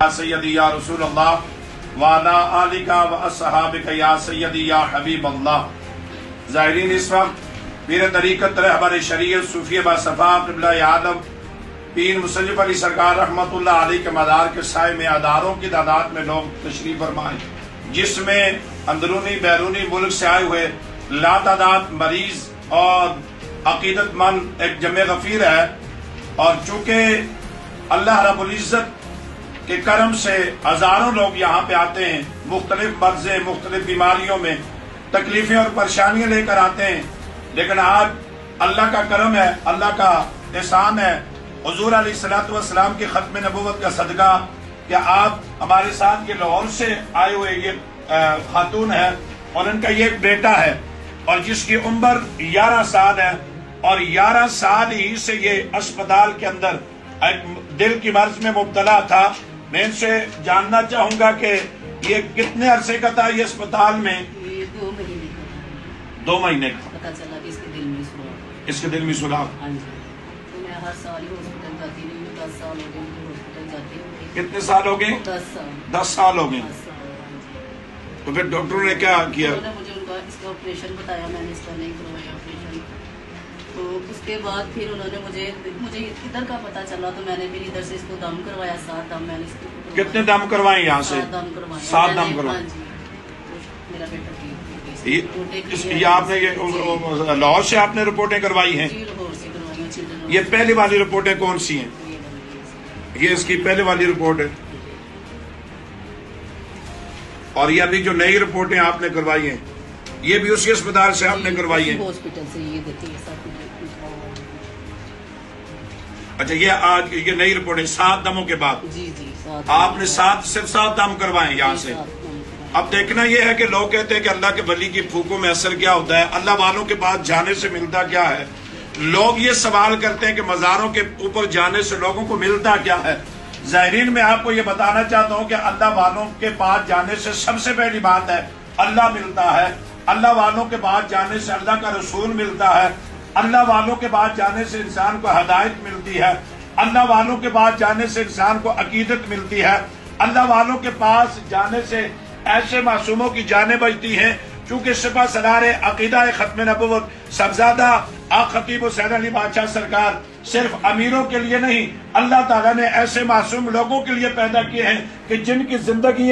سیدی یا رسول اللہ وعلی آلک و اصحابک یا سیدی یا حبیب اللہ۔ زائرین، اس وقت پیر طریقت رہبر شریعت صوفی باصفا قبلہ عالم پیر مصنف علی سرکار رحمت اللہ علیہ کے مدار کے سائے میں ہزاروں کی تعداد میں لوگ تشریف فرمائے، جس میں اندرونی بیرونی ملک سے آئے ہوئے لاتعداد مریض اور عقیدت مند ایک جمع غفیر ہے۔ اور چونکہ اللہ رب العزت کے کرم سے ہزاروں لوگ یہاں پہ آتے ہیں، مختلف مرضیں مختلف بیماریوں میں تکلیفیں اور پریشانیاں لے کر آتے ہیں، لیکن آج اللہ کا کرم ہے، اللہ کا احسان ہے حضور علیہ الصلوۃ والسلام کی ختم نبوت کا صدقہ کہ آپ ہمارے ساتھ یہ لاہور سے آئے ہوئے یہ خاتون ہے اور ان کا یہ ایک بیٹا ہے اور جس کی عمر 11 سال ہے، اور 11 سال ہی سے یہ اسپتال کے اندر ایک دل کی مرض میں مبتلا تھا۔ میں ان سے جاننا چاہوں گا کہ یہ کتنے عرصے کا تھا یہ اسپتال میں؟ 2 مہینے کا۔ 2 مہینے کا۔ پتہ چلا کہ اس کے دل میں سوراخ۔ اس کے دل میں سوراخ۔ ہاں جی، تو میں ہر سال ہی ہاسپٹل جاتی رہی ہوں، 10 سال ہو گئے مجھے ہاسپٹل جاتی ہوں۔ کتنے سال ہو گئے؟ 10 سال۔ 10 سال ہو گئے۔ 10 سال، ہاں جی۔ تو پھر ڈاکٹروں نے کیا کیا؟ انہوں نے مجھے ان کا اس کا آپریشن بتایا، میں نے اس کا نہیں کروایا آپریشن۔ تو اس کے بعد پھر انہوں نے مجھے ادھر کا پتہ چلا تو میں نے پھر ادھر سے اس کو دم کروایا، 7 دم میں نے اس کو کروایا۔ کتنے دم کروائے یہاں سے؟ 7 دم کروایا۔ 7 دم کروائے۔ ہاں جی، میرا بیٹا ٹھیک۔ یہ آپ نے یہ لاہور سے آپ نے رپورٹیں کروائی ہیں؟ جی، لاہور سے کروائی ہیں، چلڈرن۔ یہ پہلی والی رپورٹیں کون سی ہیں؟ یہ اس کی پہلے والی رپورٹ ہے، اور یہ ابھی جو نئی رپورٹیں آپ نے کروائی ہیں یہ بھی اسی اسپتال سے آپ نے کروائی ہیں؟ ہاسپٹل سے یہ دیتی ہے سب کچھ۔ اچھا، یہ آج یہ نئی رپورٹیں 7 دموں کے بعد جی جی، آپ نے صرف 7 دم کروائے یہاں سے۔ اب دیکھنا یہ ہے کہ لوگ کہتے ہیں کہ اللہ کے ولی کی پھوکوں میں اثر کیا ہوتا ہے، اللہ والوں کے پاس جانے سے ملتا کیا ہے؟ لوگ یہ سوال کرتے ہیں کہ مزاروں کے اوپر جانے سے لوگوں کو ملتا کیا ہے؟ زائرین، میں آپ کو یہ بتانا چاہتا ہوں کہ اللہ والوں کے پاس جانے سے سب سے پہلی بات ہے اللہ ملتا ہے۔ اللہ والوں کے پاس جانے سے اللہ کا رسول ملتا ہے۔ اللہ والوں کے پاس جانے سے انسان کو ہدایت ملتی ہے۔ اللہ والوں کے پاس جانے سے انسان کو عقیدت ملتی ہے۔ اللہ والوں کے پاس جانے سے ایسے معصوموں کی جانیں بچتی ہیں، چونکہ سپہ سالار عقیدہ ختم نبوت صاحبزادہ آق خطیب حسین علی بادشاہ سرکار صرف امیروں کے لیے نہیں، اللہ تعالیٰ نے ایسے معصوم لوگوں کے لیے پیدا کیے ہیں کہ جن کی زندگی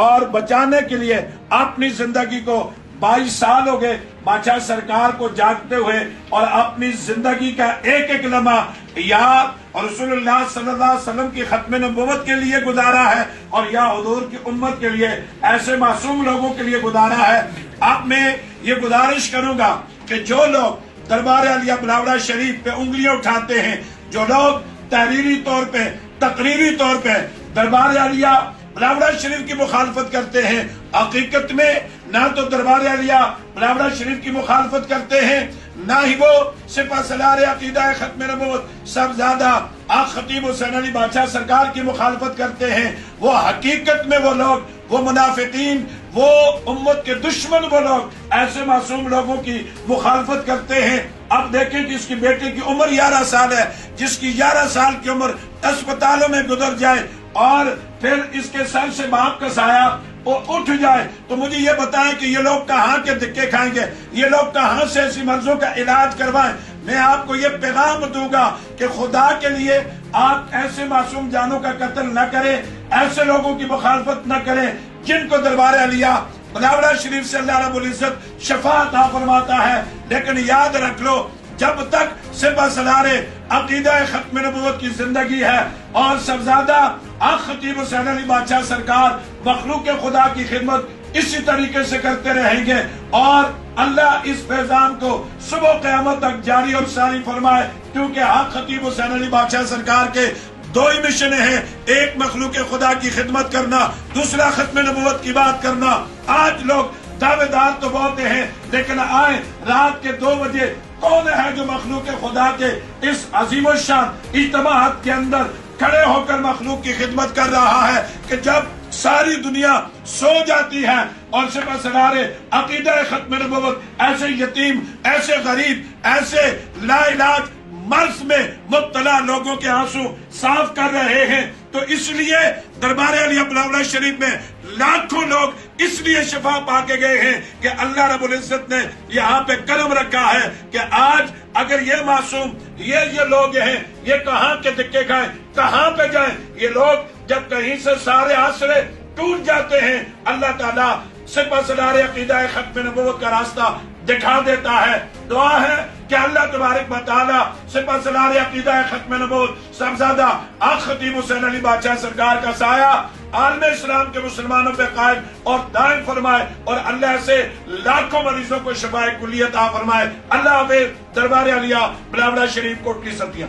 اور بچانے کے لیے اپنی زندگی کو 22 سال ہو گئے بادشاہ سرکار کو جاگتے ہوئے، اور اپنی زندگی کا ایک ایک لمحہ یا رسول اللہ صلی اللہ علیہ وسلم کی ختم نبوت کے لیے گزارا ہے، اور یا حضور کی امت کے لیے، ایسے معصوم لوگوں کے لیے گزارا ہے۔ اب میں یہ گزارش کروں گا کہ جو لوگ دربار عالیہ بلاورہ شریف پہ انگلیاں اٹھاتے ہیں، جو لوگ تحریری طور پہ تقریری طور پہ دربار عالیہ بلاورہ شریف کی مخالفت کرتے ہیں، حقیقت میں نہ تو دربار عالیہ بلاورہ شریف کی مخالفت کرتے ہیں، نہ ہی وہ سپہ سالار عقیدہ ختم نبوت صاحبزادہ آق خطیب حسین علی بادشاہ سرکار کی مخالفت کرتے ہیں۔ وہ حقیقت میں وہ لوگ، وہ منافقین، وہ امت کے دشمن، وہ لوگ ایسے معصوم لوگوں کی مخالفت کرتے ہیں۔ اب دیکھیں کہ اس کی بیٹے کی عمر 11 سال ہے، جس کی 11 سال کی عمر اسپتالوں میں گزر جائے اور پھر اس کے سر سے باپ کا سایہ وہ اٹھ جائے، تو مجھے یہ بتائیں کہ یہ لوگ کہاں کے دھکے کھائیں گے، یہ لوگ کہاں سے ایسی مرضوں کا علاج کروائیں؟ میں آپ کو یہ پیغام دوں گا کہ خدا کے لیے آپ ایسے معصوم جانوں کا قتل نہ کریں، ایسے لوگوں کی مخالفت نہ کریں جن کو دربار عالیہ بلاورہ شریف سے اللہ رب العزت شفاعت عطا فرماتا ہے۔ لیکن یاد رکھ لو، جب تک سپہ سالار عقیدہ ختم نبوت کی زندگی ہے اور صاحبزادہ آق خطیب حسین علی بادشاہ سرکار مخلوق خدا کی خدمت اسی طریقے سے کرتے رہیں گے، اور اللہ اس فیضان کو صبح قیامت تک جاری اور ساری فرمائے، کیونکہ آق خطیب حسین علی بادشاہ سرکار کے 2 ہی مشن ہیں، ایک مخلوق خدا کی خدمت کرنا، دوسرا ختم نبوت کی بات کرنا۔ آج لوگ دعوے دار تو بولتے ہیں، لیکن آئے رات کے 2 بجے کون ہے جو مخلوق خدا کے اس عظیم الشان اجتماعات کے اندر کھڑے ہو کر مخلوق کی خدمت کر رہا ہے کہ جب ساری دنیا سو جاتی ہے اور سپہ سالار عقیدہ ختم نبوت ایسے یتیم، ایسے غریب، ایسے لا علاج مرض میں مبتلا لوگوں کے آنسو صاف کر رہے ہیں، تو اس لیے دربار علیہ بلاولہ شریف میں لاکھوں لوگ اس لیے شفا پا کے گئے ہیں کہ اللہ رب العزت نے یہاں پہ قلم رکھا ہے کہ آج اگر یہ معصوم یہ لوگ ہیں، یہ کہاں کے دھکے کھائیں، کہاں پہ جائیں؟ یہ لوگ جب کہیں سے سارے آسرے ٹوٹ جاتے ہیں، اللہ تعالیٰ سپہ سالار عقیدہ ختم نبوت کا راستہ دکھا دیتا ہے۔ دعا ہے کہ اللہ تبارک و تعالیٰ سپہ سالار عقیدہ ختم نبوت صاحبزادہ آج خطیب حسین علی بادشاہ سرکار کا سایہ عالم اسلام کے مسلمانوں پہ قائم اور دائم فرمائے، اور اللہ سے لاکھوں مریضوں کو شفاء کلی عطا فرمائے۔ اللہ حافظ۔ دربار عالیہ بلاولہ شریف کوٹ کی ستیاں۔